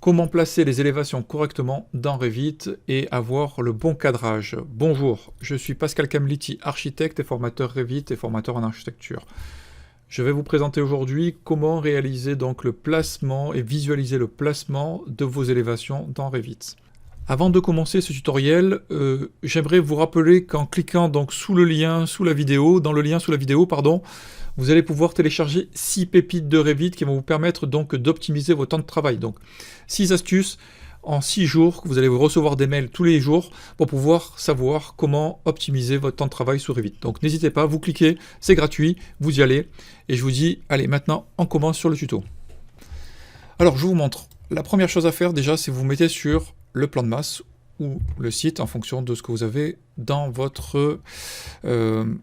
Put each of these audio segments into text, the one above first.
Comment placer les élévations correctement dans Revit et avoir le bon cadrage. Bonjour, je suis Pascal Camliti, architecte et formateur Revit et formateur en architecture. Je vais vous présenter aujourd'hui comment réaliser donc le placement et visualiser le placement de vos élévations dans Revit. Avant de commencer ce tutoriel, j'aimerais vous rappeler qu'en cliquant donc sous le lien sous la vidéo, vous allez pouvoir télécharger 6 pépites de Revit qui vont vous permettre donc d'optimiser vos temps de travail. Donc 6 astuces en 6 jours, que vous allez recevoir des mails tous les jours pour pouvoir savoir comment optimiser votre temps de travail sur Revit. Donc n'hésitez pas, vous cliquez, c'est gratuit, vous y allez. Et je vous dis, allez, maintenant on commence sur le tuto. Alors je vous montre. La première chose à faire déjà, c'est vous mettez sur le plan de masse ou le site en fonction de ce que vous avez dans votre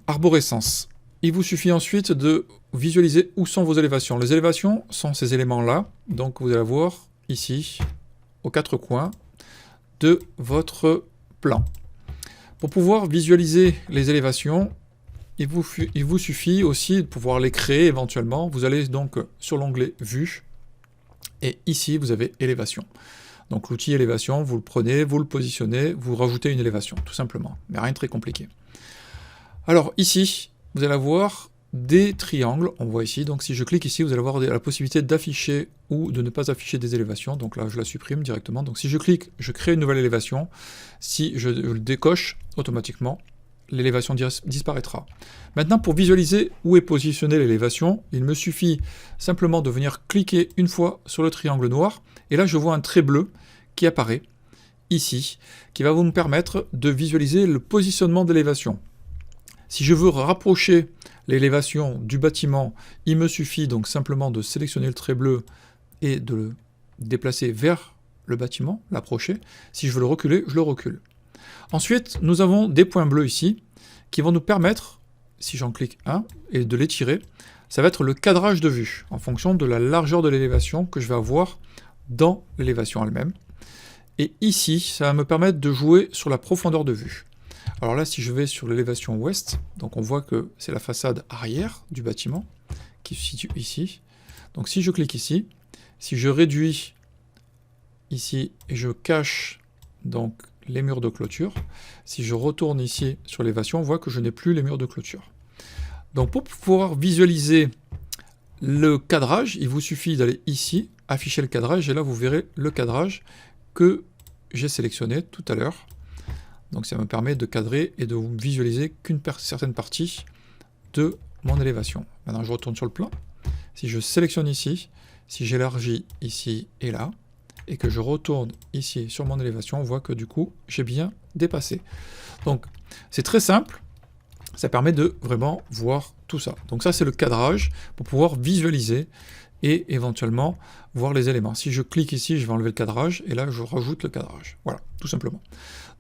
arborescence. Il vous suffit ensuite de visualiser où sont vos élévations. Les élévations sont ces éléments-là, donc vous allez voir ici, aux 4 coins de votre plan. Pour pouvoir visualiser les élévations, il vous suffit aussi de pouvoir les créer éventuellement. Vous allez donc sur l'onglet Vue, et ici vous avez élévation. Donc l'outil élévation, vous le prenez, vous le positionnez, vous rajoutez une élévation, tout simplement. Mais rien de très compliqué. Alors ici, vous allez avoir des triangles, on voit ici, donc si je clique ici, vous allez avoir la possibilité d'afficher ou de ne pas afficher des élévations, donc là je la supprime directement. Donc si je clique, je crée une nouvelle élévation, si je le décoche, automatiquement, l'élévation disparaîtra. Maintenant, pour visualiser où est positionnée l'élévation, il me suffit simplement de venir cliquer une fois sur le triangle noir, et là je vois un trait bleu qui apparaît ici, qui va vous me permettre de visualiser le positionnement de l'élévation. Si je veux rapprocher l'élévation du bâtiment, il me suffit donc simplement de sélectionner le trait bleu et de le déplacer vers le bâtiment, l'approcher. Si je veux le reculer, je le recule. Ensuite, nous avons des points bleus ici qui vont nous permettre, si j'en clique un, et de les tirer, ça va être le cadrage de vue en fonction de la largeur de l'élévation que je vais avoir dans l'élévation elle-même. Et ici, ça va me permettre de jouer sur la profondeur de vue. Alors là, si je vais sur l'élévation ouest, donc on voit que c'est la façade arrière du bâtiment qui se situe ici. Donc si je clique ici, si je réduis ici et je cache donc les murs de clôture, si je retourne ici sur l'élévation, on voit que je n'ai plus les murs de clôture. Donc pour pouvoir visualiser le cadrage, il vous suffit d'aller ici, afficher le cadrage, et là vous verrez le cadrage que j'ai sélectionné tout à l'heure. Donc ça me permet de cadrer et de visualiser qu'une certaine partie de mon élévation. Maintenant je retourne sur le plan. Si je sélectionne ici, si j'élargis ici et là, et que je retourne ici sur mon élévation, on voit que du coup j'ai bien dépassé. Donc c'est très simple, ça permet de vraiment voir tout ça. Donc ça c'est le cadrage pour pouvoir visualiser et éventuellement voir les éléments. Si je clique ici, je vais enlever le cadrage, et là je rajoute le cadrage. Voilà, tout simplement.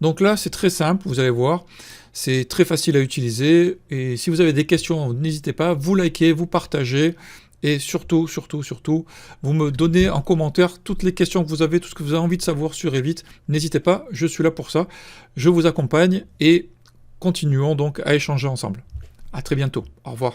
Donc là c'est très simple, vous allez voir, c'est très facile à utiliser, et si vous avez des questions, n'hésitez pas, vous likez, vous partagez, et surtout, vous me donnez en commentaire toutes les questions que vous avez, tout ce que vous avez envie de savoir sur Revit. N'hésitez pas, je suis là pour ça, je vous accompagne, et continuons donc à échanger ensemble. À très bientôt, au revoir.